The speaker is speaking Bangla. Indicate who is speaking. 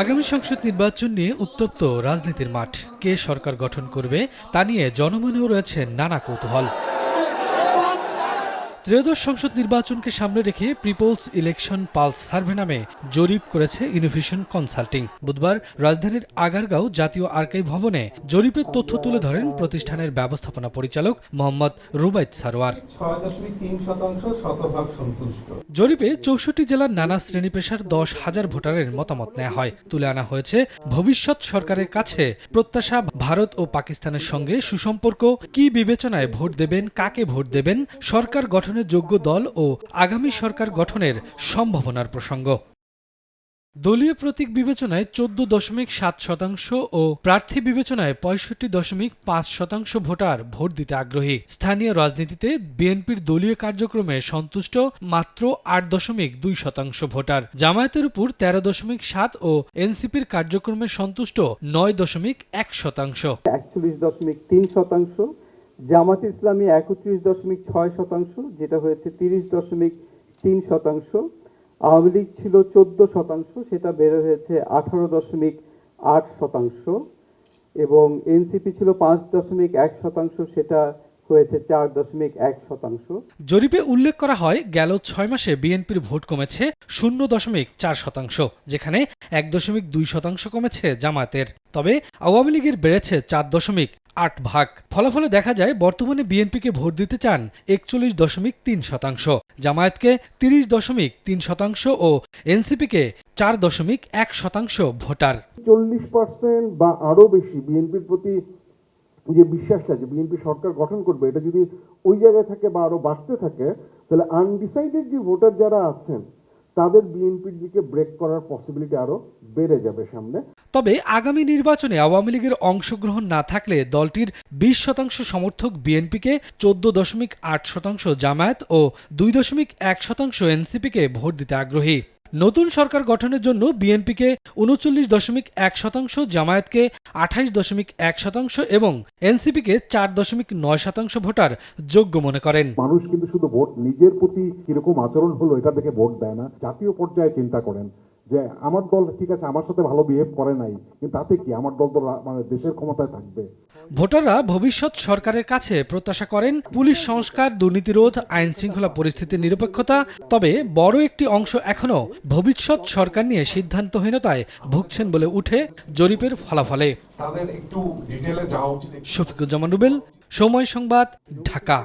Speaker 1: আগামী সংসদ নির্বাচন নিয়ে উত্তপ্ত রাজনীতির মাঠ। কে সরকার গঠন করবে তা নিয়ে জনমনেও রয়েছে নানা কৌতূহল। ত্রয়োদশ সংসদ নির্বাচনকে সামনে রেখে পিপলস ইলেকশন পালস সার্ভে নামে জরিপ করেছে ইনোভেশন কনসাল্টিং। বুধবার রাজধানীর আগারগাঁও জাতীয় আর্কাইভ ভবনে জরিপের তথ্য তুলে ধরেন প্রতিষ্ঠানের ব্যবস্থাপনা পরিচালক মোহাম্মদ রুবাইত সারোয়ার।
Speaker 2: ৬.৩% শতভাগ সন্তুষ্ট।
Speaker 1: জরিপে ৬৪ জেলার নানা শ্রেণী পেশার 10,000 ভোটারের মতামত নেওয়া হয়। তুলে আনা হয়েছে ভবিষ্যৎ সরকারের কাছে প্রত্যাশা, ভারত ও পাকিস্তানের সঙ্গে সুসম্পর্ক, কি বিবেচনায় ভোট দেবেন, কাকে ভোট দেবেন, সরকার গঠনের যোগ্য দল ও আগামী সরকার গঠনের সম্ভাবনার প্রসঙ্গ। দলীয় প্রতীক বিবেচনায় 14.7% ও প্রার্থী বিবেচনায় 65.5% ভোটার ভোট দিতে আগ্রহী। স্থানীয় রাজনীতিতে বিএনপির দলীয় কার্যক্রমে সন্তুষ্ট মাত্র 8.2% ভোটার। জামায়াতের উপর 13.7 ও এনসিপির কার্যক্রমে সন্তুষ্ট 9.1%।
Speaker 3: 41.3%, জামাত ইসলামী 31.6%, যেটা হয়েছে 30.3%। আওয়ামী লীগ ছিল 14%, সেটা বেড়ে হয়েছে 18.8%, এবং এনসিপি ছিল 5.1%, সেটা হয়েছে 4.1%।
Speaker 1: জরিপে উল্লেখ করা হয়, গেল 6 মাসে বিএনপির ভোট কমেছে 0.4%, যেখানে 1.2% কমেছে জামায়াতের। তবে আওয়ামী লীগের বেড়েছে 4.8%। ফলাফলে দেখা যায় বর্তমানে বিএনপিকে ভোট দিতে চান 41.3%, জামায়াতকে 30.3% ও এনসিপিকে 4.1% ভোটার।
Speaker 4: 40% বা আরো বেশি বিএনপির প্রতি যে বিশ্বাসটা, যে বিএনপি সরকার গঠন করবে, এটা যদি ওই জায়গায় থাকে বা আরো বাড়তে থাকে, তাহলে আনডিসাইডেড যে ভোটার যারা আছেন তাদের বিএনপির দিকে ব্রেক করার পসিবিলিটি আরো বেড়ে যাবে সামনে।
Speaker 1: তবে আগামী নির্বাচনে আওয়ামী লীগের অংশগ্রহণ না থাকলে দলটির 20% সমর্থক বিএনপিকে, 14.8% জামায়াত ও 2.1% এনসিপিকে ভোট দিতে আগ্রহী। নতুন সরকার গঠনের জন্য বিএনপিকে 39.1%, জামায়াতকে 28.1% এবং এনসিপিকে 4.9% ভোটার যোগ্য মনে করেন।
Speaker 4: মানুষ কিন্তু শুধু ভোট নিজের প্রতি কিরকম আচরণ হলো এটা দেখে ভোট দেয় না, জাতীয় পর্যায়ে চিন্তা করেন যে আমার দল ঠিক আছে, আমার সাথে ভালো বিহেভ করে নাই, কিন্তু তাতে কি, আমার দল তো মানে দেশের ক্ষমতায় থাকবে।
Speaker 1: ভোটাররা ভবিষ্যৎ সরকারের কাছে প্রত্যাশা করেন পুলিশ সংস্কার, দুর্নীতিরোধ, আইন শৃঙ্খলা পরিস্থিতির নিরপেক্ষতা। তবে বড় একটি অংশ এখনও ভবিষ্যৎ সরকার নিয়ে সিদ্ধান্তহীনতায় ভুগছেন বলে উঠে জরিপের ফলাফলে। শফিকুজ্জামান রুবেল, সময় সংবাদ, ঢাকা।